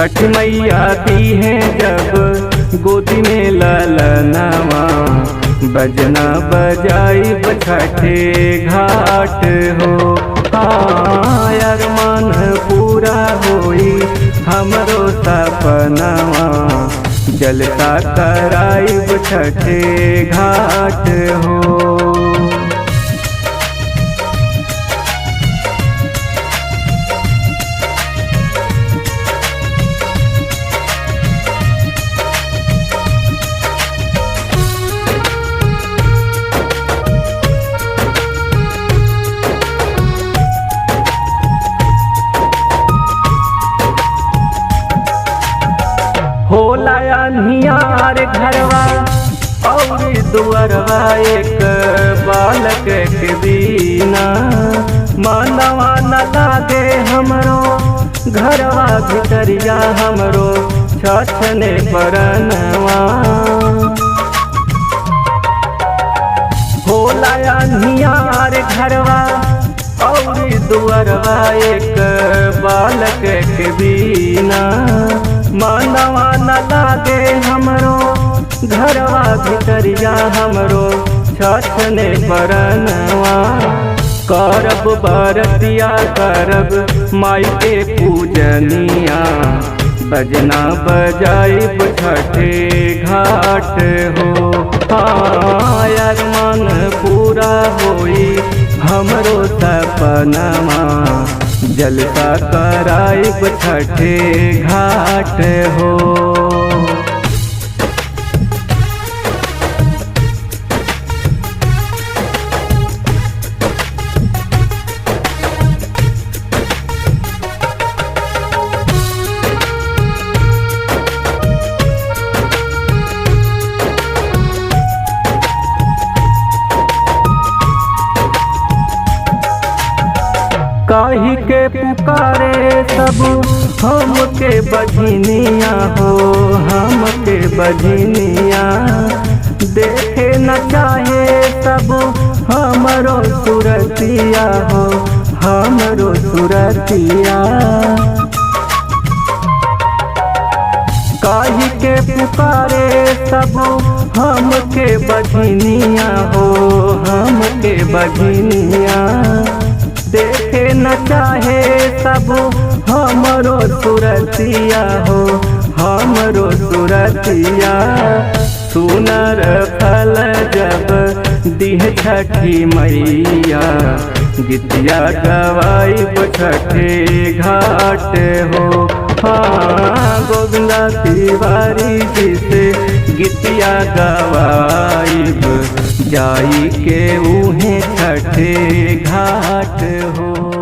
छठ मैया दी है जब गोदी में ललनवा, बजना बजाई छठे घाट हो। हाँ अरमान पूरा होई हमरो सपनवा, जलता कराई छठे घाट हो। होला अन्हियार घरवा और दुअरवा, एक बालक के बिना मानवा न लागे हमरो, घरवा भितरिया हमरो छछने परनवा। होला अन्हियार घरवा और दुअरवा, एक बालक के बिना मानवा न लागे हमरो, घरवा भितरिया हमरो छछने परनवा। करब बरतिया करब माई के पूजनिया, बजना बजाइब छठे घाट हो। हाँ अरमान पूरा होई हमरो सपनवा, जलता कराइब छठे घाट हो। काहे के पुकारे सब हमके बजनिया हो, हमके बजनिया देखे न चाहे सब हमरो सुरतिया हो, हमरो सुरतिया। काहे के पुकारे सब हमके बजनिया हो, हमके बजनिया देखे न चाहे सब हमरो सुरतिया हो, हमरो सुरतिया। सुनर फल जब दिह छठी मैया, गीतिया गवाइब छठे घाट हो। हाँ गोविंदा तिवारी जी से गीतिया गवाइब, जाई के उहे छठे घाट हो।